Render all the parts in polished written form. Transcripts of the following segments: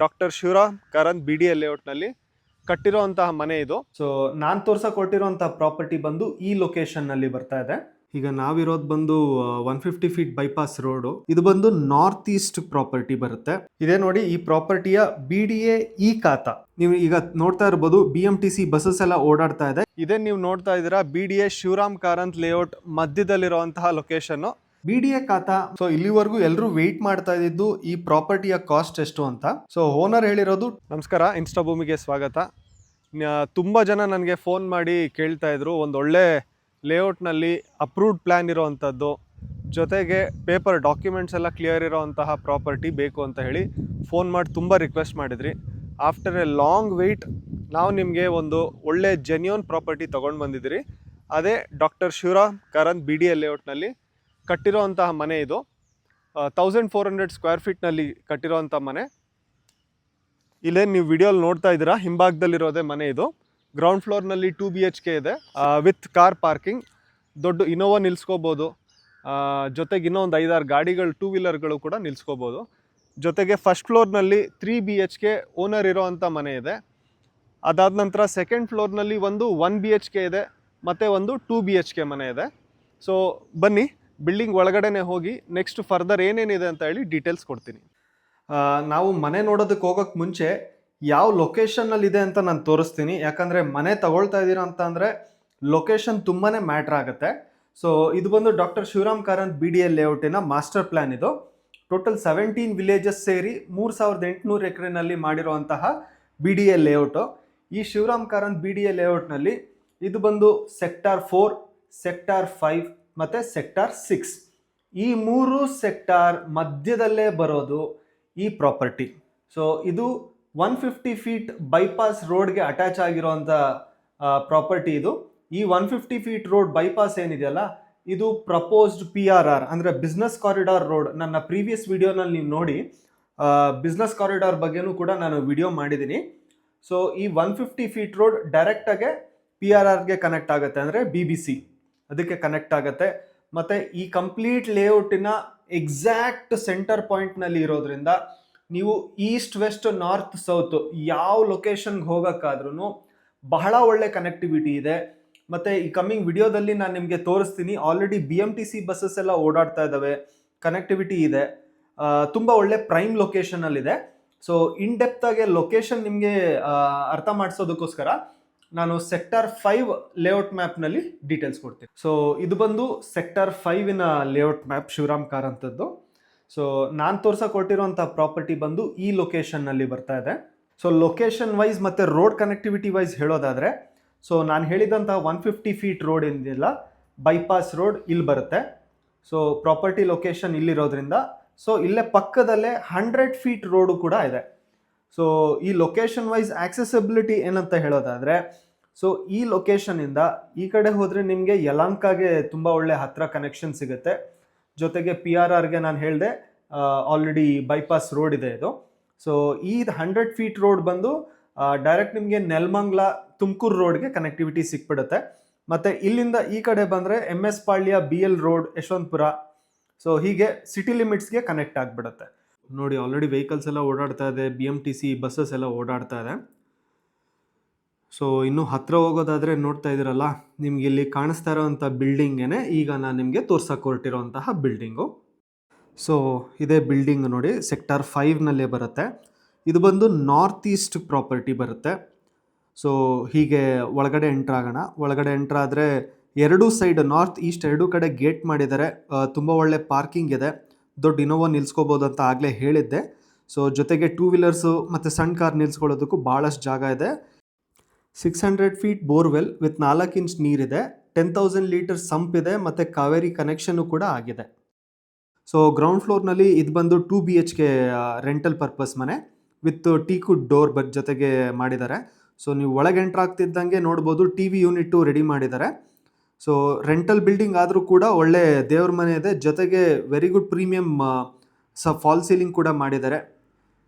Doctor Shivaram Karanth BDL ಲೇಔಟ್ನಲ್ಲಿ ಕಟ್ಟಿರುವಂತಹ ಮನೆ ಇದು. So ನಾನು ತೋರ್ಸಕೊಟ್ಟಿರುವಂತಹ ಪ್ರಾಪರ್ಟಿ ಬಂದು ಈ ಲೊಕೇಶನ್ ನಲ್ಲಿ ಬರ್ತಾ ಇದೆ. ಈಗ ನಾವಿರೋದು ಬಂದು 150 ಫೀಟ್ ಬೈಪಾಸ್ ರೋಡು. ಇದು ಬಂದು ನಾರ್ತ್ ಈಸ್ಟ್ ಪ್ರಾಪರ್ಟಿ ಬರುತ್ತೆ. ಇದೇ ನೋಡಿ ಈ ಪ್ರಾಪರ್ಟಿಯ BDA ಈ ಖಾತಾ. ನೀವು ಈಗ ನೋಡ್ತಾ ಇರಬಹುದು BMTC ಬಸ್ಸಸ್ ಎಲ್ಲ ಓಡಾಡ್ತಾ ಇದೆ. ಇದೇ ನೀವು ನೋಡ್ತಾ ಇದ್ದೀರಾ BDA ಶಿವರಾಮ್ ಕಾರಂತ್ ಲೇಔಟ್ ಮಧ್ಯದಲ್ಲಿರುವಂತಹ ಲೊಕೇಶನ್ BDA ಖಾತಾ. ಸೊ ಇಲ್ಲಿವರೆಗೂ ಎಲ್ಲರೂ ವೆಯ್ಟ್ ಮಾಡ್ತಾ ಇದ್ದಿದ್ದು ಈ ಪ್ರಾಪರ್ಟಿಯ ಕಾಸ್ಟ್ ಎಷ್ಟು ಅಂತ. ಸೊ ಓನರ್ ಹೇಳಿರೋದು, ನಮಸ್ಕಾರ, ಇನ್ಸ್ಟಾ ಭೂಮಿಗೆ ಸ್ವಾಗತ. ತುಂಬ ಜನ ನನಗೆ ಫೋನ್ ಮಾಡಿ ಕೇಳ್ತಾ ಇದ್ರು, ಒಂದು ಒಳ್ಳೆ ಲೇಔಟ್ನಲ್ಲಿ ಅಪ್ರೂವ್ಡ್ ಪ್ಲ್ಯಾನ್ ಇರೋವಂಥದ್ದು, ಜೊತೆಗೆ ಪೇಪರ್ ಡಾಕ್ಯುಮೆಂಟ್ಸ್ ಎಲ್ಲ ಕ್ಲಿಯರ್ ಇರೋವಂತಹ ಪ್ರಾಪರ್ಟಿ ಬೇಕು ಅಂತ ಹೇಳಿ ಫೋನ್ ಮಾಡಿ ತುಂಬ ರಿಕ್ವೆಸ್ಟ್ ಮಾಡಿದ್ರಿ. ಆಫ್ಟರ್ ಎ ಲಾಂಗ್ ವೆಯ್ಟ್ ನಾವು ನಿಮಗೆ ಒಂದು ಒಳ್ಳೆ ಜೆನ್ಯೂನ್ ಪ್ರಾಪರ್ಟಿ ತೊಗೊಂಡು ಬಂದಿದ್ದೀರಿ. ಅದೇ ಡಾಕ್ಟರ್ ಶಿವರಾಮ್ ಕಾರಂತ್ BDL ಲೇಔಟ್ನಲ್ಲಿ ಕಟ್ಟಿರೋವಂತಹ ಮನೆ ಇದು. 1400 ಸ್ಕ್ವೇರ್ ಫೀಟ್ನಲ್ಲಿ ಕಟ್ಟಿರೋವಂಥ ಮನೆ. ಇಲ್ಲೇ ನೀವು ವಿಡಿಯೋಲಿ ನೋಡ್ತಾ ಇದ್ದೀರಾ, ಹಿಂಭಾಗದಲ್ಲಿರೋದೇ ಮನೆ ಇದು. ಗ್ರೌಂಡ್ ಫ್ಲೋರ್ನಲ್ಲಿ 2 BHK ಇದೆ ವಿತ್ ಕಾರ್ ಪಾರ್ಕಿಂಗ್. ದೊಡ್ಡ ಇನೋವಾ ನಿಲ್ಸ್ಕೋಬೋದು, ಜೊತೆಗೆ ಇನ್ನೊಂದು 5-6 ಗಾಡಿಗಳು, 2 ವೀಲರ್ಗಳು ಕೂಡ ನಿಲ್ಸ್ಕೋಬೋದು. ಜೊತೆಗೆ ಫಸ್ಟ್ ಫ್ಲೋರ್ನಲ್ಲಿ 3 BHK ಓನರ್ ಇರೋವಂಥ ಮನೆ ಇದೆ. ಅದಾದ ನಂತರ ಸೆಕೆಂಡ್ ಫ್ಲೋರ್ನಲ್ಲಿ ಒಂದು 1 BHK ಇದೆ, ಮತ್ತು ಒಂದು 2 BHK ಮನೆ ಇದೆ. ಸೊ ಬನ್ನಿ ಬಿಲ್ಡಿಂಗ್ ಒಳಗಡೆನೆ ಹೋಗಿ ನೆಕ್ಸ್ಟ್ ಫರ್ದರ್ ಏನೇನಿದೆ ಅಂತ ಹೇಳಿ ಡೀಟೇಲ್ಸ್ ಕೊಡ್ತೀನಿ. ನಾವು ಮನೆ ನೋಡೋದಕ್ಕೆ ಹೋಗೋಕ್ಕೆ ಮುಂಚೆ ಯಾವ ಲೊಕೇಶನ್ನಲ್ಲಿದೆ ಅಂತ ನಾನು ತೋರಿಸ್ತೀನಿ. ಯಾಕಂದರೆ ಮನೆ ತಗೊಳ್ತಾ ಇದ್ದೀರಾ ಅಂತ ಅಂದರೆ ಲೊಕೇಶನ್ ತುಂಬಾ ಮ್ಯಾಟ್ರ್ ಆಗುತ್ತೆ. ಸೊ ಇದು ಬಂದು ಡಾಕ್ಟರ್ ಶಿವರಾಮ್ ಕಾರಂತ್ BDL ಲೇಔಟಿನ ಮಾಸ್ಟರ್ ಪ್ಲ್ಯಾನ್. ಇದು ಟೋಟಲ್ 17 ವಿಲೇಜಸ್ ಸೇರಿ 3800 ಎಕರೆನಲ್ಲಿ ಮಾಡಿರುವಂತಹ BDL ಲೇಔಟು. ಈ ಶಿವರಾಮ್ ಕಾರಂತ್ BDL ಲೇಔಟ್ನಲ್ಲಿ ಇದು ಬಂದು ಸೆಕ್ಟಾರ್ 4, ಸೆಕ್ಟಾರ್ 5 ಮತ್ತು ಸೆಕ್ಟಾರ್ 6. ಈ 3 ಸೆಕ್ಟಾರ್ ಮಧ್ಯದಲ್ಲೇ ಬರೋದು ಈ ಪ್ರಾಪರ್ಟಿ. ಸೊ ಇದು 150 ಫೀಟ್ ಬೈಪಾಸ್ ರೋಡ್ಗೆ ಅಟ್ಯಾಚ್ ಆಗಿರೋಂಥ ಪ್ರಾಪರ್ಟಿ ಇದು. ಈ 150 ಫೀಟ್ ರೋಡ್ ಬೈಪಾಸ್ ಏನಿದೆಯಲ್ಲ, ಇದು ಪ್ರಪೋಸ್ಡ್ PRR ಅಂದರೆ ಬಿಸ್ನೆಸ್ ಕಾರಿಡಾರ್ ರೋಡ್. ನನ್ನ ಪ್ರೀವಿಯಸ್ ವಿಡಿಯೋನಲ್ಲಿ ನೀವು ನೋಡಿ ಬಿಸ್ನೆಸ್ ಕಾರಿಡಾರ್ ಬಗ್ಗೆನೂ ಕೂಡ ನಾನು ವಿಡಿಯೋ ಮಾಡಿದ್ದೀನಿ. ಸೊ ಈ 150 ಫೀಟ್ ರೋಡ್ ಡೈರೆಕ್ಟಾಗೆ PRRಗೆ ಕನೆಕ್ಟ್ ಆಗುತ್ತೆ, ಅಂದರೆ BBC ಅದಕ್ಕೆ ಕನೆಕ್ಟ್ ಆಗುತ್ತೆ. ಮತ್ತು ಈ ಕಂಪ್ಲೀಟ್ ಲೇಔಟಿನ ಎಕ್ಸಾಕ್ಟ್ ಸೆಂಟರ್ ಪಾಯಿಂಟ್ನಲ್ಲಿ ಇರೋದ್ರಿಂದ ನೀವು ಈಸ್ಟ್ ವೆಸ್ಟ್ ನಾರ್ತ್ ಸೌತ್ ಯಾವ ಲೊಕೇಶನ್ಗೆ ಹೋಗೋಕ್ಕಾದ್ರೂ ಬಹಳ ಒಳ್ಳೆ ಕನೆಕ್ಟಿವಿಟಿ ಇದೆ. ಮತ್ತು ಈ ಕಮ್ಮಿಂಗ್ ವಿಡಿಯೋದಲ್ಲಿ ನಾನು ನಿಮಗೆ ತೋರಿಸ್ತೀನಿ. ಆಲ್ರೆಡಿ BMTC ಬಸ್ಸಸ್ ಎಲ್ಲ ಓಡಾಡ್ತಾ ಇದ್ದಾವೆ, ಕನೆಕ್ಟಿವಿಟಿ ಇದೆ, ತುಂಬ ಒಳ್ಳೆ ಪ್ರೈಮ್ ಲೊಕೇಶನಲ್ಲಿದೆ. ಸೊ ಇನ್ ಡೆಪ್ತಾಗೆ ಲೊಕೇಶನ್ ನಿಮಗೆ ಅರ್ಥ ಮಾಡಿಸೋದಕ್ಕೋಸ್ಕರ ನಾನು ಸೆಕ್ಟಾರ್ 5 ಲೇಔಟ್ ಮ್ಯಾಪ್ನಲ್ಲಿ ಡೀಟೇಲ್ಸ್ ಕೊಡ್ತೀನಿ. ಸೊ ಇದು ಬಂದು ಸೆಕ್ಟಾರ್ 5ನ ಲೇಔಟ್ ಮ್ಯಾಪ್ ಶಿವರಾಮ್ ಕಾರಂತದ್ದು. ಸೊ ನಾನು ತೋರ್ಸಕೊಟ್ಟಿರುವಂಥ ಪ್ರಾಪರ್ಟಿ ಬಂದು ಈ ಲೊಕೇಶನ್ನಲ್ಲಿ ಬರ್ತಾ ಇದೆ. ಸೊ ಲೊಕೇಶನ್ ವೈಸ್ ಮತ್ತು ರೋಡ್ ಕನೆಕ್ಟಿವಿಟಿ ವೈಸ್ ಹೇಳೋದಾದರೆ, ಸೊ ನಾನು ಹೇಳಿದಂಥ 150 ಫೀಟ್ ರೋಡ್ ಏನಿದೆಯಲ್ಲ, ಬೈಪಾಸ್ ರೋಡ್ ಇಲ್ಲಿ ಬರುತ್ತೆ. ಸೊ ಪ್ರಾಪರ್ಟಿ ಲೊಕೇಶನ್ ಇಲ್ಲಿರೋದ್ರಿಂದ ಸೊ ಇಲ್ಲೇ ಪಕ್ಕದಲ್ಲೇ 100 ಫೀಟ್ ರೋಡು ಕೂಡ ಇದೆ. ಸೊ ಈ ಲೊಕೇಶನ್ ವೈಸ್ ಆಕ್ಸೆಸಿಬಿಲಿಟಿ ಏನಂತ ಹೇಳೋದಾದರೆ, ಸೊ ಈ ಲೊಕೇಶನಿಂದ ಈ ಕಡೆ ಹೋದರೆ ನಿಮಗೆ ಯಲಹಂಕಗೆ ತುಂಬ ಒಳ್ಳೆ ಹತ್ತಿರ ಕನೆಕ್ಷನ್ ಸಿಗುತ್ತೆ. ಜೊತೆಗೆ PRRಗೆ ನಾನು ಹೇಳಿದೆ ಆಲ್ರೆಡಿ ಬೈಪಾಸ್ ರೋಡ್ ಇದೆ ಇದು. ಸೊ ಈ 100 ಫೀಟ್ ರೋಡ್ ಬಂದು ಡೈರೆಕ್ಟ್ ನಿಮಗೆ ನೆಲಮಂಗಲ ತುಮಕೂರು ರೋಡ್ಗೆ ಕನೆಕ್ಟಿವಿಟಿ ಸಿಕ್ಬಿಡುತ್ತೆ. ಮತ್ತು ಇಲ್ಲಿಂದ ಈ ಕಡೆ ಬಂದರೆ MS ಪಾಳ್ಯ, BL ರೋಡ್, ಯಶವಂತಪುರ, ಸೊ ಹೀಗೆ ಸಿಟಿ ಲಿಮಿಟ್ಸ್ಗೆ ಕನೆಕ್ಟ್ ಆಗಿಬಿಡುತ್ತೆ. ನೋಡಿ ಆಲ್ರೆಡಿ ವೆಹಿಕಲ್ಸ್ ಎಲ್ಲ ಓಡಾಡ್ತಾ ಇದೆ, BMTC ಬಸ್ಸಸ್ ಎಲ್ಲ ಓಡಾಡ್ತಾ ಇದೆ. ಸೊ ಇನ್ನು ಹತ್ತಿರ ಹೋಗೋದಾದರೆ ನೋಡ್ತಾ ಇದ್ದೀರಲ್ಲ, ನಿಮ್ಗೆ ಇಲ್ಲಿ ಕಾಣಿಸ್ತಾ ಇರೋವಂಥ ಬಿಲ್ಡಿಂಗೇನೆ ಈಗ ನಾನು ನಿಮಗೆ ತೋರ್ಸಕ್ಕೆ ಹೊರಟಿರೋಂತಹ ಬಿಲ್ಡಿಂಗು. ಸೊ ಇದೇ ಬಿಲ್ಡಿಂಗ್ ನೋಡಿ, ಸೆಕ್ಟಾರ್ 5ನಲ್ಲೇ ಬರುತ್ತೆ. ಇದು ಬಂದು ನಾರ್ತ್ ಈಸ್ಟ್ ಪ್ರಾಪರ್ಟಿ ಬರುತ್ತೆ. ಸೊ ಹೀಗೆ ಒಳಗಡೆ ಎಂಟ್ರ್ ಆಗೋಣ. ಒಳಗಡೆ ಎಂಟ್ರ್ ಆದರೆ ಎರಡೂ ಸೈಡ್ ನಾರ್ತ್ ಈಸ್ಟ್ ಎರಡೂ ಕಡೆ ಗೇಟ್ ಮಾಡಿದ್ದಾರೆ. ತುಂಬ ಒಳ್ಳೆ ಪಾರ್ಕಿಂಗ್ ಇದೆ, ದೊಡ್ಡ ಇನೋವಾ ನಿಲ್ಸ್ಕೋಬೋದು ಅಂತ ಆಗಲೇ ಹೇಳಿದ್ದೆ. ಸೊ ಜೊತೆಗೆ 2 ವೀಲರ್ಸು ಮತ್ತು ಸಣ್ಣ ಕಾರ್ ನಿಲ್ಸ್ಕೊಳ್ಳೋದಕ್ಕೂ ಭಾಳಷ್ಟು ಜಾಗ ಇದೆ. 600 ಫೀಟ್ ಬೋರ್ವೆಲ್ ವಿತ್ 4 ಇಂಚ್ ನೀರಿದೆ, 10,000 ಲೀಟರ್ ಸಂಪ್ ಇದೆ, ಮತ್ತು ಕಾವೇರಿ ಕನೆಕ್ಷನ್ನು ಕೂಡ ಆಗಿದೆ. ಸೊ ಗ್ರೌಂಡ್ ಫ್ಲೋರ್ನಲ್ಲಿ ಇದು ಬಂದು 2 BHK ರೆಂಟಲ್ ಪರ್ಪಸ್ ಮನೆ ವಿತ್ ಟೀಕುಡ್ ಡೋರ್ ಜೊತೆಗೆ ಮಾಡಿದ್ದಾರೆ. ಸೊ ನೀವು ಒಳಗೆ ಎಂಟ್ರ್ ಆಗ್ತಿದ್ದಂಗೆ ನೋಡ್ಬೋದು TV ಯೂನಿಟ್ಟು ರೆಡಿ ಮಾಡಿದ್ದಾರೆ. ಸೊ ರೆಂಟಲ್ ಬಿಲ್ಡಿಂಗ್ ಆದರೂ ಕೂಡ ಒಳ್ಳೆ ದೇವ್ರ ಮನೆ ಇದೆ, ಜೊತೆಗೆ very good premium fall ceiling ಕೂಡ ಮಾಡಿದ್ದಾರೆ.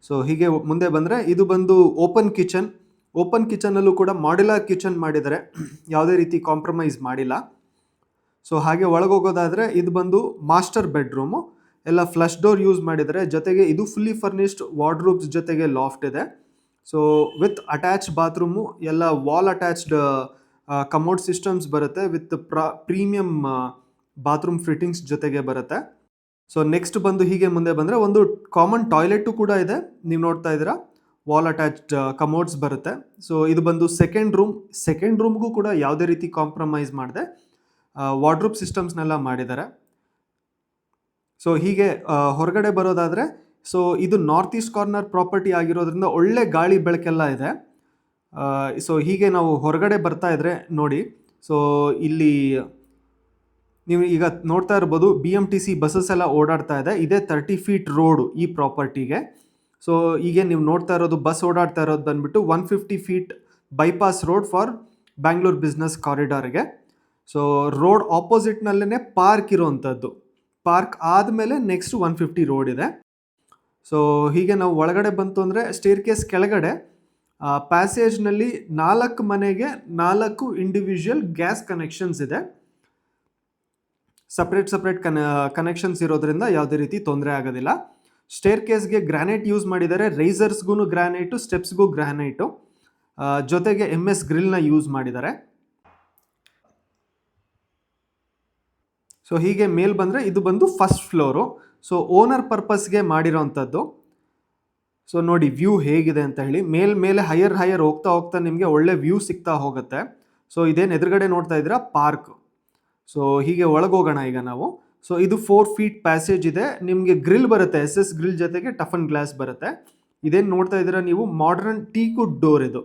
ಸೊ ಹೀಗೆ ಮುಂದೆ ಬಂದರೆ ಇದು ಬಂದು ಓಪನ್ ಕಿಚನಲ್ಲೂ ಕೂಡ ಮಾಡ್ಯುಲರ್ ಕಿಚನ್ ಮಾಡಿದ್ದಾರೆ, ಯಾವುದೇ ರೀತಿ ಕಾಂಪ್ರಮೈಸ್ ಮಾಡಿಲ್ಲ. ಸೊ ಹಾಗೆ ಒಳಗೋಗೋದಾದರೆ ಇದು ಬಂದು ಮಾಸ್ಟರ್ ಬೆಡ್ರೂಮು. ಎಲ್ಲ ಫ್ಲಶ್ ಡೋರ್ ಯೂಸ್ ಮಾಡಿದ್ದಾರೆ. ಜೊತೆಗೆ ಇದು ಫುಲ್ಲಿ ಫರ್ನಿಶ್ಡ್ ವಾರ್ಡ್ರೂಬ್ಸ್ ಜೊತೆಗೆ ಲಾಫ್ಟ್ ಇದೆ. ಸೊ ವಿತ್ ಅಟ್ಯಾಚ್ ಬಾತ್ರೂಮು, ಎಲ್ಲ ವಾಲ್ ಅಟ್ಯಾಚ್ಡ್ ಕಮೋಡ್ ಸಿಸ್ಟಮ್ಸ್ ಬರುತ್ತೆ ವಿತ್ ಪ್ರೀಮಿಯಂ ಬಾತ್ರೂಮ್ ಫಿಟ್ಟಿಂಗ್ಸ್ ಜೊತೆಗೆ ಬರುತ್ತೆ. ಸೊ ನೆಕ್ಸ್ಟ್ ಬಂದು ಹೀಗೆ ಮುಂದೆ ಬಂದರೆ ಒಂದು ಕಾಮನ್ ಟಾಯ್ಲೆಟು ಕೂಡ ಇದೆ. ನೀವು ನೋಡ್ತಾ ಇದ್ದೀರಾ, ವಾಲ್ ಅಟ್ಯಾಚ್ಡ್ ಕಮೋಡ್ಸ್ ಬರುತ್ತೆ. ಸೊ ಇದು ಬಂದು ಸೆಕೆಂಡ್ ರೂಮ್ಗೂ ಕೂಡ ಯಾವುದೇ ರೀತಿ ಕಾಂಪ್ರಮೈಸ್ ಮಾಡದೆ ವಾರ್ಡ್ರೂಬ್ ಸಿಸ್ಟಮ್ಸ್ನೆಲ್ಲ ಮಾಡಿದ್ದಾರೆ. ಸೊ ಹೀಗೆ ಹೊರಗಡೆ ಬರೋದಾದರೆ, ಸೊ ಇದು ನಾರ್ತ್ ಈಸ್ಟ್ ಕಾರ್ನರ್ ಪ್ರಾಪರ್ಟಿ ಆಗಿರೋದ್ರಿಂದ ಒಳ್ಳೆ ಗಾಳಿ ಬೆಳಕೆಲ್ಲ ಇದೆ. ಸೊ ಹೀಗೆ ನಾವು ಹೊರಗಡೆ ಬರ್ತಾ ಇದ್ರೆ ನೋಡಿ, ಸೊ ಇಲ್ಲಿ ನೀವು ಈಗ ನೋಡ್ತಾ ಇರ್ಬೋದು BMTC ಬಸ್ಸಸ್ ಎಲ್ಲ ಓಡಾಡ್ತಾ ಇದೆ. ಇದೇ 30 ಫೀಟ್ ರೋಡು ಈ ಪ್ರಾಪರ್ಟಿಗೆ. ಸೊ ಈಗ ನೀವು ನೋಡ್ತಾ ಇರೋದು ಬಸ್ ಓಡಾಡ್ತಾ ಇರೋದು ಬಂದ್ಬಿಟ್ಟು 150 feet bypass road for Bangalore business ಕಾರಿಡಾರ್ಗೆ. ಸೊ ರೋಡ್ ಆಪೋಸಿಟ್ನಲ್ಲೇ ಪಾರ್ಕ್ ಇರೋವಂಥದ್ದು. ಪಾರ್ಕ್ ಆದಮೇಲೆ ನೆಕ್ಸ್ಟ್ 150 ರೋಡ್ ಇದೆ. ಸೊ ಹೀಗೆ ನಾವು ಒಳಗಡೆ ಬಂತು ಅಂದರೆ ಸ್ಟೇರ್ ಕೇಸ್ ಕೆಳಗಡೆ ಪ್ಯಾಸೇಜ್ನಲ್ಲಿ 4 ಮನೆಗೆ 4 ಇಂಡಿವಿಜುವಲ್ ಗ್ಯಾಸ್ ಕನೆಕ್ಷನ್ಸ್ ಇದೆ. ಸಪ್ರೇಟ್ ಕನೆಕ್ಷನ್ಸ್ ಇರೋದ್ರಿಂದ ಯಾವುದೇ ರೀತಿ ತೊಂದರೆ ಆಗೋದಿಲ್ಲ. ಸ್ಟೇರ್ ಕೇಸ್ಗೆ ಗ್ರಾನೈಟ್ ಯೂಸ್ ಮಾಡಿದ್ದಾರೆ. ರೈಸರ್ಸ್ಗೂ ಗ್ರಾನೈಟು, ಸ್ಟೆಪ್ಸ್ಗೂ ಗ್ರಾನೈಟು, ಜೊತೆಗೆ MS ಗ್ರಿಲ್ನ ಯೂಸ್ ಮಾಡಿದ್ದಾರೆ. ಸೊ ಹೀಗೆ ಮೇಲ್ ಬಂದರೆ ಇದು ಬಂದು ಫಸ್ಟ್ ಫ್ಲೋರು. ಸೊ ಓನರ್ ಪರ್ಪಸ್ಗೆ ಮಾಡಿರೋವಂಥದ್ದು. ಸೊ ನೋಡಿ ವ್ಯೂ ಹೇಗಿದೆ ಅಂತ ಹೇಳಿ. ಮೇಲೆ ಹೈಯರ್ ಹೋಗ್ತಾ ನಿಮಗೆ ಒಳ್ಳೆ ವ್ಯೂ ಸಿಗ್ತಾ ಹೋಗುತ್ತೆ. ಸೊ ಇದೇನು ಎದುರುಗಡೆ ನೋಡ್ತಾ ಇದ್ದೀರಾ ಪಾರ್ಕ್. ಸೊ ಹೀಗೆ ಒಳಗೋಗೋಣ ಈಗ ನಾವು. ಸೊ ಇದು 4 ಫೀಟ್ ಪ್ಯಾಸೇಜ್ ಇದೆ. ನಿಮಗೆ ಗ್ರಿಲ್ ಬರುತ್ತೆ, SS ಗ್ರಿಲ್ ಜೊತೆಗೆ ಟಫನ್ ಗ್ಲಾಸ್ ಬರುತ್ತೆ. ಇದೇನು ನೋಡ್ತಾ ಇದ್ದೀರಾ ನೀವು, ಮಾಡರ್ನ್ ಟೀಕುಡ್ ಡೋರ್ ಇದು.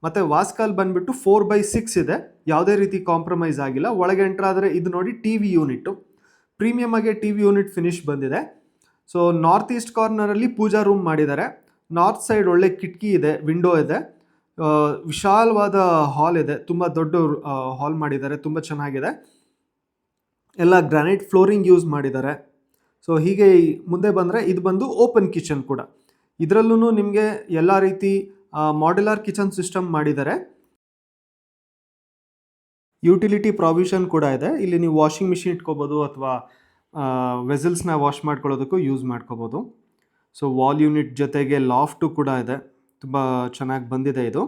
ಮತ್ತು ವಾಸ್ಕಾಲ್ ಬಂದುಬಿಟ್ಟು 4/6 ಇದೆ. ಯಾವುದೇ ರೀತಿ ಕಾಂಪ್ರಮೈಸ್ ಆಗಿಲ್ಲ. ಒಳಗೆ ಎಂಟ್ರ್ ಆದರೆ ಇದು ನೋಡಿ TV ಯೂನಿಟ್ಟು, ಪ್ರೀಮಿಯಮ್ ಆಗಿ TV ಯೂನಿಟ್ ಫಿನಿಶ್ ಬಂದಿದೆ. ಸೊ ನಾರ್ತ್ ಈಸ್ಟ್ ಕಾರ್ನರಲ್ಲಿ ಪೂಜಾ ರೂಮ್ ಮಾಡಿದ್ದಾರೆ. ನಾರ್ತ್ ಸೈಡ್ ಒಳ್ಳೆ ಕಿಟಕಿ ಇದೆ, ವಿಂಡೋ ಇದೆ, ವಿಶಾಲವಾದ ಹಾಲ್ ಇದೆ. ತುಂಬ ದೊಡ್ಡ ಹಾಲ್ ಮಾಡಿದ್ದಾರೆ, ತುಂಬ ಚೆನ್ನಾಗಿದೆ. ಎಲ್ಲ ಗ್ರಾನೈಟ್ ಫ್ಲೋರಿಂಗ್ ಯೂಸ್ ಮಾಡಿದ್ದಾರೆ. ಸೊ ಹೀಗೆ ಮುಂದೆ ಬಂದರೆ ಇದು ಬಂದು ಓಪನ್ ಕಿಚನ್ ಕೂಡ. ಇದರಲ್ಲೂ ನಿಮಗೆ ಎಲ್ಲ ರೀತಿ ಮಾಡ್ಯುಲರ್ ಕಿಚನ್ ಸಿಸ್ಟಮ್ ಮಾಡಿದ್ದಾರೆ. ಯುಟಿಲಿಟಿ ಪ್ರಾವಿಷನ್ ಕೂಡ ಇದೆ. ಇಲ್ಲಿ ನೀವು ವಾಷಿಂಗ್ ಮಿಷಿನ್ ಇಟ್ಕೋಬೋದು ಅಥವಾ ವೆಸಲ್ಸ್ನ ವಾಶ್ ಮಾಡ್ಕೊಳ್ಳೋದಕ್ಕೂ ಯೂಸ್ ಮಾಡ್ಕೋಬೋದು. ಸೊ ವಾಲ್ ಯೂನಿಟ್ ಜೊತೆಗೆ ಲಾಫ್ಟು ಕೂಡ ಇದೆ. ತುಂಬ ಚೆನ್ನಾಗಿ ಬಂದಿದೆ ಇದು.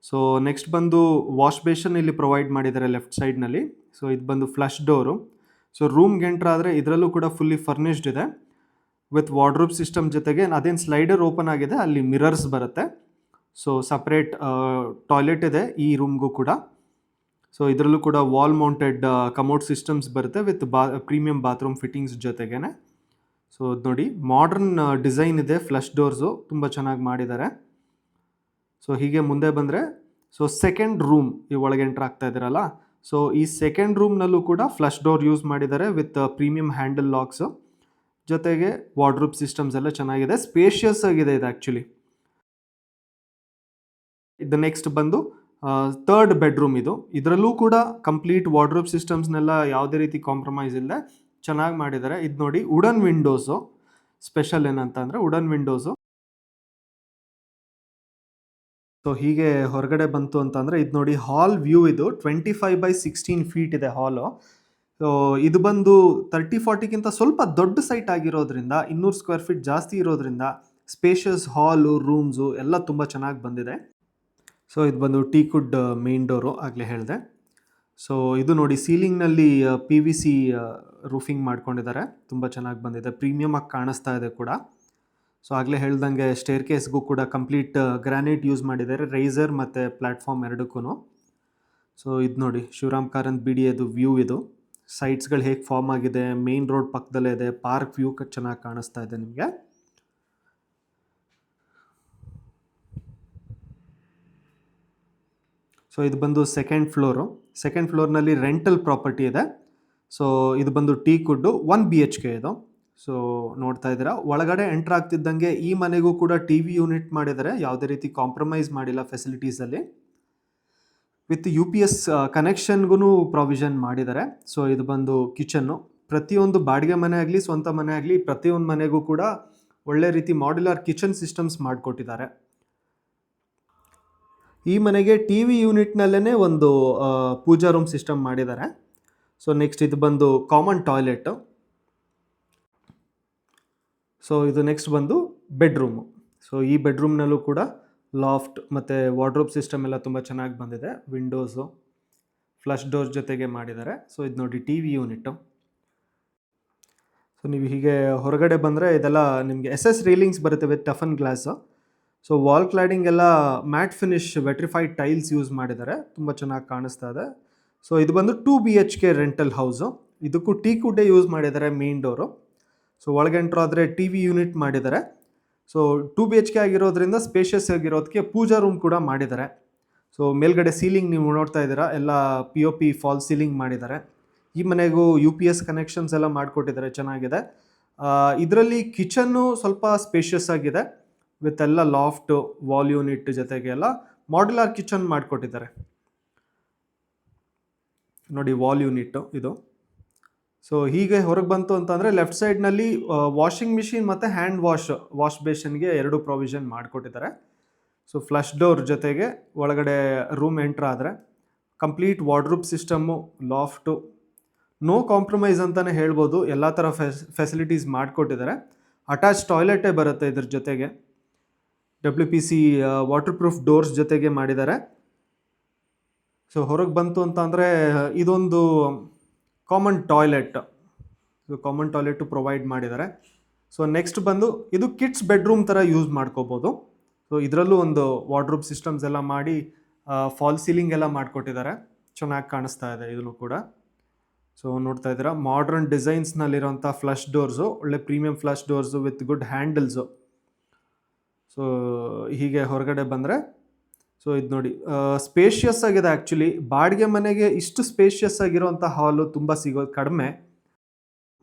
ಸೊ ನೆಕ್ಸ್ಟ್ ಬಂದು ವಾಶ್ ಬೇಷನ್ ಇಲ್ಲಿ ಪ್ರೊವೈಡ್ ಮಾಡಿದ್ದಾರೆ ಲೆಫ್ಟ್ ಸೈಡ್ನಲ್ಲಿ. ಸೊ ಇದು ಬಂದು ಫ್ಲಶ್ ಡೋರು. ಸೊ ರೂಮ್ಗೆ ಎಂಟ್ರ್ ಆದರೆ ಇದರಲ್ಲೂ ಕೂಡ ಫುಲ್ಲಿ ಫರ್ನಿಶ್ಡ್ ಇದೆ ವಿತ್ ವಾರ್ಡ್ರೂಬ್ ಸಿಸ್ಟಮ್ ಜೊತೆಗೆ ಅದೇನು ಸ್ಲೈಡರ್ ಓಪನ್ ಆಗಿದೆ ಅಲ್ಲಿ ಮಿರರ್ಸ್ ಬರುತ್ತೆ. ಸೊ ಸಪ್ರೇಟ್ ಟಾಯ್ಲೆಟ್ ಇದೆ ಈ ರೂಮ್ಗೂ ಕೂಡ. ಸೊ ಇದರಲ್ಲೂ ಕೂಡ ವಾಲ್ ಮೌಂಟೆಡ್ ಕಮೋಡ್ ಸಿಸ್ಟಮ್ಸ್ ಬರುತ್ತೆ ವಿತ್ ಪ್ರೀಮಿಯಂ ಬಾತ್ರೂಮ್ ಫಿಟ್ಟಿಂಗ್ಸ್ ಜೊತೆಗೇನೆ. ಸೊ ನೋಡಿ ಮಾಡರ್ನ್ ಡಿಸೈನ್ ಇದೆ, ಫ್ಲಶ್ ಡೋರ್ಸು ತುಂಬ ಚೆನ್ನಾಗಿ ಮಾಡಿದ್ದಾರೆ. ಸೊ ಹೀಗೆ ಮುಂದೆ ಬಂದರೆ, ಸೊ ಸೆಕೆಂಡ್ ರೂಮ್ ಈ ಒಳಗೆ ಎಂಟ್ರ್ ಆಗ್ತಾ ಇದ್ದೀರಲ್ಲ, ಸೊ ಈ ಸೆಕೆಂಡ್ ರೂಮ್ನಲ್ಲೂ ಕೂಡ ಫ್ಲಶ್ ಡೋರ್ ಯೂಸ್ ಮಾಡಿದ್ದಾರೆ ವಿತ್ ಪ್ರೀಮಿಯಂ ಹ್ಯಾಂಡಲ್ ಲಾಕ್ಸು, ಜೊತೆಗೆ ವಾರ್ಡ್ರೂಬ್ ಸಿಸ್ಟಮ್ಸ್ ಎಲ್ಲ ಚೆನ್ನಾಗಿದೆ. ಸ್ಪೇಷಿಯಸ್ ಆಗಿದೆ ಇದು ಆ್ಯಕ್ಚುಲಿ. ಇದು ನೆಕ್ಸ್ಟ್ ಬಂದು ಥರ್ಡ್ ಬೆಡ್ರೂಮ್ ಇದು. ಇದರಲ್ಲೂ ಕೂಡ ಕಂಪ್ಲೀಟ್ ವಾರ್ಡ್ರೂಬ್ ಸಿಸ್ಟಮ್ಸ್ನೆಲ್ಲ ಯಾವುದೇ ರೀತಿ ಕಾಂಪ್ರಮೈಸ್ ಇಲ್ಲದೆ ಚೆನ್ನಾಗಿ ಮಾಡಿದ್ದಾರೆ. ಇದು ನೋಡಿ ವುಡನ್ ವಿಂಡೋಸು. ಸ್ಪೆಷಲ್ ಏನಂತ ಅಂದರೆ ವುಡನ್ ವಿಂಡೋಸು. ಸೊ ಹೀಗೆ ಹೊರಗಡೆ ಬಂತು ಅಂತಂದರೆ ಇದು ನೋಡಿ ಹಾಲ್ ವ್ಯೂ. ಇದು 25/16 ಫೀಟ್ ಇದೆ ಹಾಲು. ಸೊ ಇದು ಬಂದು 30-40ಗಿಂತ ಸ್ವಲ್ಪ ದೊಡ್ಡ ಸೈಟ್ ಆಗಿರೋದ್ರಿಂದ, 200 ಸ್ಕ್ವೇರ್ ಫೀಟ್ ಜಾಸ್ತಿ ಇರೋದ್ರಿಂದ ಸ್ಪೇಷಿಯಸ್ ಹಾಲು, ರೂಮ್ಸು ಎಲ್ಲ ತುಂಬ ಚೆನ್ನಾಗಿ ಬಂದಿದೆ. ಸೊ ಇದು ಬಂದು ಟೀಕುಡ್ ಮೇನ್ ಡೋರು, ಆಗಲೇ ಹೇಳಿದೆ. ಸೊ ಇದು ನೋಡಿ ಸೀಲಿಂಗ್ನಲ್ಲಿ PVC ರೂಫಿಂಗ್ ಮಾಡ್ಕೊಂಡಿದ್ದಾರೆ, ತುಂಬ ಚೆನ್ನಾಗಿ ಬಂದಿದೆ, ಪ್ರೀಮಿಯಮ್ ಆಗಿ ಕಾಣಿಸ್ತಾ ಇದೆ ಕೂಡ. ಸೊ ಆಗಲೇ ಹೇಳ್ದಂಗೆ ಸ್ಟೇರ್ ಕೇಸ್ಗೂ ಕೂಡ ಕಂಪ್ಲೀಟ್ ಗ್ರಾನೈಟ್ ಯೂಸ್ ಮಾಡಿದ್ದಾರೆ, ರೈಸರ್ ಮತ್ತು ಪ್ಲ್ಯಾಟ್ಫಾರ್ಮ್ ಎರಡಕ್ಕೂ. ಸೊ ಇದು ನೋಡಿ ಶಿವರಾಮ್ ಕಾರಂತ್ BDAದು ವ್ಯೂ. ಇದು ಸೈಟ್ಸ್ಗಳು ಹೇಗೆ ಫಾರ್ಮ್ ಆಗಿದೆ, ಮೇನ್ ರೋಡ್ ಪಕ್ಕದಲ್ಲೇ ಇದೆ, ಪಾರ್ಕ್ ವ್ಯೂ ಚೆನ್ನಾಗಿ ಕಾಣಿಸ್ತಾ ಇದೆ ನಿಮಗೆ. ಸೊ ಇದು ಬಂದು ಸೆಕೆಂಡ್ ಫ್ಲೋರ್ನಲ್ಲಿ ರೆಂಟಲ್ ಪ್ರಾಪರ್ಟಿ ಇದೆ. ಸೊ ಇದು ಬಂದು ಟೀಕುಡ್ಡು 1 BHK ಇದು. ಸೊ ನೋಡ್ತಾ ಇದ್ದೀರಾ, ಒಳಗಡೆ ಎಂಟ್ರ್ ಆಗ್ತಿದ್ದಂಗೆ ಈ ಮನೆಗೂ ಕೂಡ TV ಯೂನಿಟ್ ಮಾಡಿದ್ದಾರೆ, ಯಾವುದೇ ರೀತಿ ಕಾಂಪ್ರಮೈಸ್ ಮಾಡಿಲ್ಲ ಫೆಸಿಲಿಟೀಸಲ್ಲಿ. ವಿತ್ UPS ಕನೆಕ್ಷನ್ಗೂ ಪ್ರಾವಿಷನ್ ಮಾಡಿದ್ದಾರೆ. ಸೊ ಇದು ಬಂದು ಕಿಚನ್ನು. ಪ್ರತಿಯೊಂದು ಬಾಡಿಗೆ ಮನೆ ಆಗಲಿ ಸ್ವಂತ ಮನೆ ಆಗಲಿ ಪ್ರತಿಯೊಂದು ಮನೆಗೂ ಕೂಡ ಒಳ್ಳೆ ರೀತಿ ಮಾಡ್ಯುಲರ್ ಕಿಚನ್ ಸಿಸ್ಟಮ್ಸ್ ಮಾಡಿಕೊಟ್ಟಿದ್ದಾರೆ. ಈ ಮನೆಗೆ TV ಯೂನಿಟ್ನಲ್ಲೇ ಒಂದು ಪೂಜಾ ರೂಮ್ ಸಿಸ್ಟಮ್ ಮಾಡಿದ್ದಾರೆ. ಸೊ ನೆಕ್ಸ್ಟ್ ಇದು ಬಂದು ಕಾಮನ್ ಟಾಯ್ಲೆಟು. ಸೊ ಇದು ನೆಕ್ಸ್ಟ್ ಬಂದು ಬೆಡ್ರೂಮು. ಸೊ ಈ ಬೆಡ್ರೂಮ್ನಲ್ಲೂ ಕೂಡ ಲಾಫ್ಟ್ ಮತ್ತು ವಾರ್ಡ್ರೋಬ್ ಸಿಸ್ಟಮ್ ಎಲ್ಲ ತುಂಬ ಚೆನ್ನಾಗಿ ಬಂದಿದೆ. ವಿಂಡೋಸು ಫ್ಲಶ್ ಡೋರ್ ಜೊತೆಗೆ ಮಾಡಿದ್ದಾರೆ. ಸೊ ಇದು ನೋಡಿ ಟಿ ವಿ ಯೂನಿಟ್ಟು. ಸೊ ನೀವು ಹೀಗೆ ಹೊರಗಡೆ ಬಂದರೆ ಇದೆಲ್ಲ ನಿಮಗೆ SS ರೀಲಿಂಗ್ಸ್ ಬರುತ್ತೆ ವಿತ್ ಟಫನ್ ಗ್ಲಾಸು. ಸೊ ವಾಲ್ ಕ್ಲಾಡಿಂಗ್ ಎಲ್ಲ matt finish vitrified tiles use ಮಾಡಿದ್ದಾರೆ, ತುಂಬ ಚೆನ್ನಾಗಿ ಕಾಣಿಸ್ತಾ ಇದೆ. ಸೊ ಇದು ಬಂದು 2 BHK ರೆಂಟಲ್ ಹೌಸು. ಇದಕ್ಕೂ ಟೀಕ್ ವುಡ್ಡೇ ಯೂಸ್ ಮಾಡಿದ್ದಾರೆ ಮೇನ್ ಡೋರು. ಸೊ ಒಳಗೆ ಎಂಟ್ರ್ ಆದರೆ ಟಿ ವಿ ಯೂನಿಟ್ ಮಾಡಿದ್ದಾರೆ. ಸೊ 2 BHK ಆಗಿರೋದ್ರಿಂದ ಸ್ಪೇಷಿಯಸ್ ಆಗಿರೋದಕ್ಕೆ ಪೂಜಾ ರೂಮ್ ಕೂಡ ಮಾಡಿದ್ದಾರೆ. ಸೊ ಮೇಲ್ಗಡೆ ಸೀಲಿಂಗ್ ನೀವು ನೋಡ್ತಾ ಇದ್ದೀರಾ, ಎಲ್ಲ POP ಫಾಲ್ ಸೀಲಿಂಗ್ ಮಾಡಿದ್ದಾರೆ. ಈ ಮನೆಗೂ UPS ಕನೆಕ್ಷನ್ಸ್ ಎಲ್ಲ ಮಾಡಿಕೊಟ್ಟಿದ್ದಾರೆ, ಚೆನ್ನಾಗಿದೆ. ಇದರಲ್ಲಿ ಕಿಚನ್ನು ಸ್ವಲ್ಪ ಸ್ಪೇಷಿಯಸ್ ಆಗಿದೆ ವಿತ್ ಎಲ್ಲ ಲಾಫ್ಟು ವಾಲ್ ಯೂನಿಟ್ ಜೊತೆಗೆ ಎಲ್ಲ ಮಾಡ್ಯುಲರ್ ಕಿಚನ್ ಮಾಡಿಕೊಟ್ಟಿದ್ದಾರೆ. ನೋಡಿ ವಾಲ್ ಯೂನಿಟ್ಟು ಇದು. ಸೊ ಹೀಗೆ ಹೊರಗೆ ಬಂತು ಅಂತಂದರೆ ಲೆಫ್ಟ್ ಸೈಡ್ನಲ್ಲಿ ವಾಷಿಂಗ್ ಮಿಷಿನ್ ಮತ್ತು ಹ್ಯಾಂಡ್ ವಾಶ್ ಬೇಷನ್ಗೆ 2 ಪ್ರಾವಿಷನ್ ಮಾಡಿಕೊಟ್ಟಿದ್ದಾರೆ. ಸೊ ಫ್ಲಶ್ ಡೋರ್ ಜೊತೆಗೆ ಒಳಗಡೆ ರೂಮ್ ಎಂಟ್ರ್ ಆದರೆ complete wardrobe system, loft, no compromise ಅಂತಲೇ ಹೇಳ್ಬೋದು. ಎಲ್ಲ ಥರ ಫೆಸಿಲಿಟೀಸ್ ಮಾಡಿಕೊಟ್ಟಿದ್ದಾರೆ. ಅಟ್ಯಾಚ್ ಟಾಯ್ಲೆಟೇ ಬರುತ್ತೆ ಇದ್ರ ಜೊತೆಗೆ. WPC ವಾಟರ್ ಪ್ರೂಫ್ ಡೋರ್ಸ್ ಜೊತೆಗೆ ಮಾಡಿದ್ದಾರೆ. ಸೊ ಹೊರಗೆ ಬಂತು ಅಂತ ಅಂದರೆ ಇದೊಂದು ಕಾಮನ್ ಟಾಯ್ಲೆಟು ಪ್ರೊವೈಡ್ ಮಾಡಿದ್ದಾರೆ. ಸೊ ನೆಕ್ಸ್ಟ್ ಬಂದು ಇದು ಕಿಡ್ಸ್ ಬೆಡ್ರೂಮ್ ಥರ ಯೂಸ್ ಮಾಡ್ಕೋಬೋದು. ಸೊ ಇದರಲ್ಲೂ ಒಂದು ವಾರ್ಡ್ರೂಬ್ ಸಿಸ್ಟಮ್ಸ್ ಎಲ್ಲ ಮಾಡಿ ಫಾಲ್ ಸೀಲಿಂಗ್ ಎಲ್ಲ ಮಾಡಿಕೊಟ್ಟಿದ್ದಾರೆ, ಚೆನ್ನಾಗಿ ಕಾಣಿಸ್ತಾ ಇದೆ ಇದನ್ನು ಕೂಡ. ಸೊ ನೋಡ್ತಾ ಇದ್ದೀರಾ ಮಾಡ್ರನ್ ಡಿಸೈನ್ಸ್ನಲ್ಲಿರೋಂಥ ಫ್ಲಶ್ ಡೋರ್ಸು, ಒಳ್ಳೆ premium flush doors with good handles. So ಹೀಗೆ ಹೊರಗಡೆ ಬಂದರೆ ಸೊ ಇದು ನೋಡಿ ಸ್ಪೇಷಿಯಸ್ ಆಗಿದೆ. ಆ್ಯಕ್ಚುಲಿ ಬಾಡಿಗೆ ಮನೆಗೆ ಇಷ್ಟು ಸ್ಪೇಷಿಯಸ್ ಆಗಿರೋಂಥ ಹಾಲು ತುಂಬ ಸಿಗೋದು ಕಡಿಮೆ.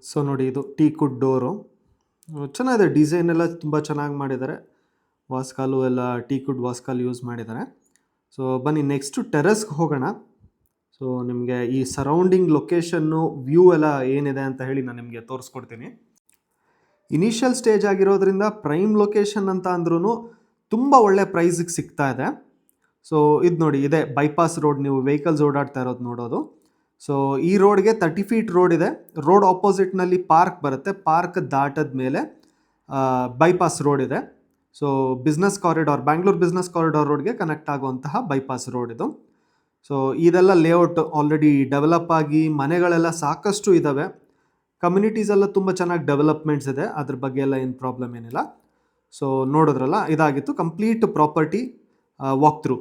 ಸೊ ನೋಡಿ ಇದು ಟೀಕುಡ್ ಡೋರು, ಚೆನ್ನಾಗಿದೆ. ಡಿಸೈನ್ ಎಲ್ಲ ತುಂಬ ಚೆನ್ನಾಗಿ ಮಾಡಿದ್ದಾರೆ. ವಾಸ್ಕಾಲು ಎಲ್ಲ ಟೀಕುಡ್ ವಾಸ್ಕಾಲ್ ಯೂಸ್ ಮಾಡಿದ್ದಾರೆ. ಸೊ ಬನ್ನಿ ನೆಕ್ಸ್ಟು ಟೆರೆಸ್ಗೆ ಹೋಗೋಣ. ಸೊ ನಿಮಗೆ ಈ ಸರೌಂಡಿಂಗ್ ಲೊಕೇಶನ್ನು, ವ್ಯೂ ಎಲ್ಲ ಏನಿದೆ ಅಂತ ಹೇಳಿ ನಾನು ನಿಮಗೆ ತೋರಿಸ್ಕೊಡ್ತೀನಿ. ಇನಿಷಿಯಲ್ ಸ್ಟೇಜ್ ಆಗಿರೋದ್ರಿಂದ ಪ್ರೈಮ್ ಲೊಕೇಶನ್ ಅಂತ ಅಂದ್ರೂ ತುಂಬ ಒಳ್ಳೆ ಪ್ರೈಸಿಗೆ ಸಿಗ್ತಾ ಇದೆ. ಸೊ ಇದು ನೋಡಿ, ಇದೆ ಬೈಪಾಸ್ ರೋಡ್, ನೀವು ವೆಹಿಕಲ್ಸ್ ಓಡಾಡ್ತಾ ಇರೋದು ನೋಡೋದು. ಸೊ ಈ ರೋಡ್ಗೆ 30 ಫೀಟ್ ರೋಡ್ ಇದೆ. ರೋಡ್ ಆಪೋಸಿಟ್ನಲ್ಲಿ ಪಾರ್ಕ್ ಬರುತ್ತೆ. ಪಾರ್ಕ್ ದಾಟದ ಮೇಲೆ ಬೈಪಾಸ್ ರೋಡ್ ಇದೆ. So business corridor, Bangalore business corridor ರೋಡ್ಗೆ ಕನೆಕ್ಟ್ ಆಗುವಂತಹ ಬೈಪಾಸ್ ರೋಡ್ ಇದು. ಸೊ ಇದೆಲ್ಲ ಲೇಔಟ್ ಆಲ್ರೆಡಿ ಡೆವಲಪ್ ಆಗಿ ಮನೆಗಳೆಲ್ಲ ಸಾಕಷ್ಟು ಇದ್ದಾವೆ. ಕಮ್ಯುನಿಟೀಸ್ ಎಲ್ಲ ತುಂಬ ಚೆನ್ನಾಗಿ ಡೆವಲಪ್ಮೆಂಟ್ಸ್ ಇದೆ, ಅದ್ರ ಬಗ್ಗೆ ಎಲ್ಲ ಏನು ಪ್ರಾಬ್ಲಮ್ ಏನಿಲ್ಲ. ಸೊ ನೋಡಿದ್ರಲ್ಲ, ಇದಾಗಿತ್ತು complete property walk through.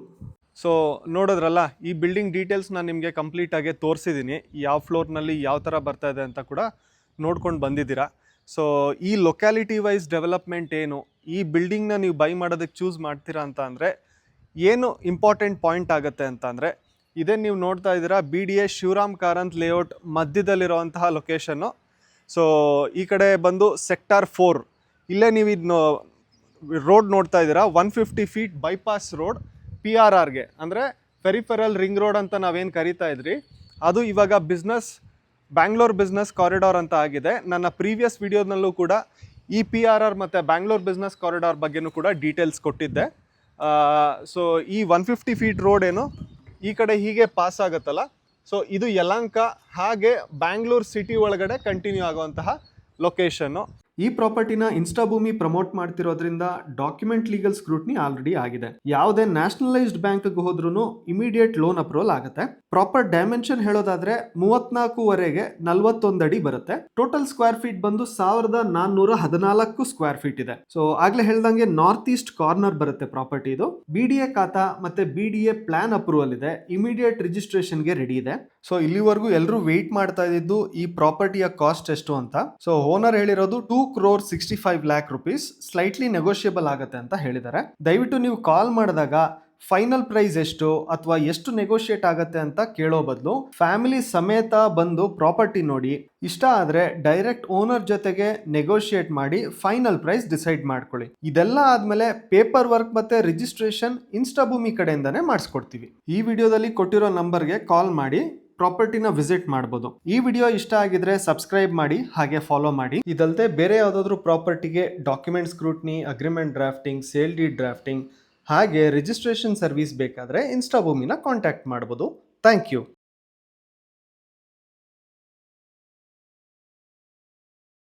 So ನೋಡಿದ್ರಲ್ಲ, ಈ ಬಿಲ್ಡಿಂಗ್ ಡೀಟೇಲ್ಸ್ ನಾನು ನಿಮಗೆ ಕಂಪ್ಲೀಟಾಗಿ ತೋರಿಸಿದ್ದೀನಿ. ಯಾವ ಫ್ಲೋರ್ನಲ್ಲಿ ಯಾವ ಥರ ಬರ್ತಾ ಇದೆ ಅಂತ ಕೂಡ ನೋಡ್ಕೊಂಡು ಬಂದಿದ್ದೀರಾ. ಸೊ ಈ ಲೊಕ್ಯಾಲಿಟಿ ವೈಸ್ ಡೆವಲಪ್ಮೆಂಟ್ ಏನು, ಈ ಬಿಲ್ಡಿಂಗ್ನ ನೀವು ಬೈ ಮಾಡೋದಕ್ಕೆ ಚೂಸ್ ಮಾಡ್ತೀರಾ ಅಂತ ಅಂದರೆ ಏನು ಇಂಪಾರ್ಟೆಂಟ್ ಪಾಯಿಂಟ್ ಆಗುತ್ತೆ ಅಂತ ಅಂದರೆ, ಇದೇ ನೀವು ನೋಡ್ತಾ ಇದ್ದೀರಾ BDA ಶಿವರಾಮ್ ಕಾರಂತ್ ಲೇಔಟ್ ಮಧ್ಯದಲ್ಲಿರುವಂತಹ ಲೊಕೇಶನ್ನು. ಸೊ ಈ ಕಡೆ ಬಂದು ಸೆಕ್ಟಾರ್ 4, ಇಲ್ಲೇ ನೀವು ಇದು ರೋಡ್ ನೋಡ್ತಾ ಇದ್ದೀರಾ, 150 ಫೀಟ್ ಬೈಪಾಸ್ ರೋಡ್ PRRಗೆ, ಅಂದರೆ ಪೆರಿಫೆರಲ್ ರಿಂಗ್ ರೋಡ್ ಅಂತ ನಾವೇನು ಕರಿತಾ ಇದ್ರಿ, ಅದು ಇವಾಗ ಬ್ಯಾಂಗ್ಳೂರ್ ಬಿಸ್ನೆಸ್ ಕಾರಿಡಾರ್ ಅಂತ ಆಗಿದೆ. ನನ್ನ ಪ್ರೀವಿಯಸ್ ವಿಡಿಯೋದಲ್ಲೂ ಕೂಡ ಈ PRR ಮತ್ತು ಬ್ಯಾಂಗ್ಳೂರ್ ಬಿಸ್ನೆಸ್ ಕಾರಿಡಾರ್ ಬಗ್ಗೆನೂ ಕೂಡ ಡೀಟೇಲ್ಸ್ ಕೊಟ್ಟಿದ್ದೆ. ಸೊ ಈ 150 ಫೀಟ್ ರೋಡ್ ಏನು ಈ ಕಡೆ ಹೀಗೆ ಪಾಸ್ ಆಗುತ್ತಲ್ಲ, ಸೊ ಇದು ಯಲಹಂಕ ಹಾಗೆ ಬ್ಯಾಂಗ್ಳೂರ್ ಸಿಟಿ ಒಳಗಡೆ ಕಂಟಿನ್ಯೂ ಆಗುವಂತಹ ಲೊಕೇಶನ್ನು. ಈ ಪ್ರಾಪರ್ಟಿನ ಇನ್ಸ್ಟಾಭೂಮಿ ಪ್ರಮೋಟ್ ಮಾಡ್ತಿರೋದ್ರಿಂದ ಡಾಕ್ಯುಮೆಂಟ್ ಲೀಗಲ್ ಸ್ಕ್ರೂಟ್ನಿ ಆಲ್ರೆಡಿ ಆಗಿದೆ. ಯಾವುದೇ ನ್ಯಾಷನಲೈಸ್ಡ್ ಬ್ಯಾಂಕ್ಗೆ ಹೋದ್ರೂ ಇಮಿಡಿಯೇಟ್ ಲೋನ್ ಅಪ್ರೂವಲ್ ಆಗುತ್ತೆ. ಪ್ರಾಪರ್ ಡೈಮೆನ್ಷನ್ ಹೇಳೋದಾದ್ರೆ 34ವರೆಗೆ 41 ಅಡಿ ಬರುತ್ತೆ. ಟೋಟಲ್ ಸ್ಕ್ವೇರ್ ಫೀಟ್ ಬಂದು 1414 ಸ್ಕ್ವೇರ್ ಫೀಟ್ ಇದೆ. ಸೊ ಆಗ್ಲೇ ಹೇಳ್ದಂಗೆ ನಾರ್ತ್ ಈಸ್ಟ್ ಕಾರ್ನರ್ ಬರುತ್ತೆ ಪ್ರಾಪರ್ಟಿ ಇದು. BDA ಖಾತಾ ಮತ್ತೆ BDA ಪ್ಲಾನ್ ಅಪ್ರೂವಲ್ ಇದೆ. ಇಮಿಡಿಯೇಟ್ ರಿಜಿಸ್ಟ್ರೇಷನ್ಗೆ ರೆಡಿ ಇದೆ. ಸೊ ಇಲ್ಲಿವರೆಗೂ ಎಲ್ಲರೂ ವೆಯ್ಟ್ ಮಾಡ್ತಾ ಇದ್ದು ಈ ಪ್ರಾಪರ್ಟಿಯ ಕಾಸ್ಟ್ ಎಷ್ಟು ಅಂತ. ಸೊ ಓನರ್ ಹೇಳಿರೋದು 2,65 lakh rupees, ಸ್ಲೈಟ್ಲಿ ನೆಗೋಷಿಯಬಲ್ ಆಗುತ್ತೆ ಅಂತ ಹೇಳಿದ್ದಾರೆ. ದಯವಿಟ್ಟು ನೀವು ಕಾಲ್ ಮಾಡಿದಾಗ ಫೈನಲ್ ಪ್ರೈಸ್ ಎಷ್ಟು ಅಥವಾ ಎಷ್ಟು ನೆಗೋಷಿಯೇಟ್ ಆಗುತ್ತೆ ಅಂತ ಕೇಳೋ ಬದಲು ಫ್ಯಾಮಿಲಿ ಸಮೇತ ಬಂದು ಪ್ರಾಪರ್ಟಿ ನೋಡಿ, ಇಷ್ಟ ಆದ್ರೆ ಡೈರೆಕ್ಟ್ ಓನರ್ ಜೊತೆಗೆ ನೆಗೋಷಿಯೇಟ್ ಮಾಡಿ ಫೈನಲ್ ಪ್ರೈಸ್ ಡಿಸೈಡ್ ಮಾಡ್ಕೊಳ್ಳಿ. ಇದೆಲ್ಲ ಆದ್ಮೇಲೆ ಪೇಪರ್ ವರ್ಕ್ ಮತ್ತೆ ರಿಜಿಸ್ಟ್ರೇಷನ್ ಇನ್ಸ್ಟಾಭೂಮಿ ಕಡೆಯಿಂದಾನೇ ಮಾಡಿಸ್ಕೊಡ್ತೀವಿ. ಈ ವಿಡಿಯೋದಲ್ಲಿ ಕೊಟ್ಟಿರೋ ನಂಬರ್ಗೆ ಕಾಲ್ ಮಾಡಿ ಪ್ರಾಪರ್ಟಿನ ವಿಸಿಟ್ ಮಾಡ್ಬೋದು. ಈ ವಿಡಿಯೋ ಇಷ್ಟ ಆಗಿದ್ರೆ ಸಬ್ಸ್ಕ್ರೈಬ್ ಮಾಡಿ, ಹಾಗೆ ಫಾಲೋ ಮಾಡಿ. ಇದಲ್ಲದೆ ಬೇರೆ ಯಾವುದಾದ್ರೂ ಪ್ರಾಪರ್ಟಿಗೆ document scrutiny, agreement drafting, sale deed drafting ಹಾಗೆ ರಿಜಿಸ್ಟ್ರೇಷನ್ ಸರ್ವಿಸ್ ಬೇಕಾದರೆ ಇನ್ಸ್ಟಾಭೂಮಿನ ಕಾಂಟ್ಯಾಕ್ಟ್ ಮಾಡ್ಬೋದು. Thank you.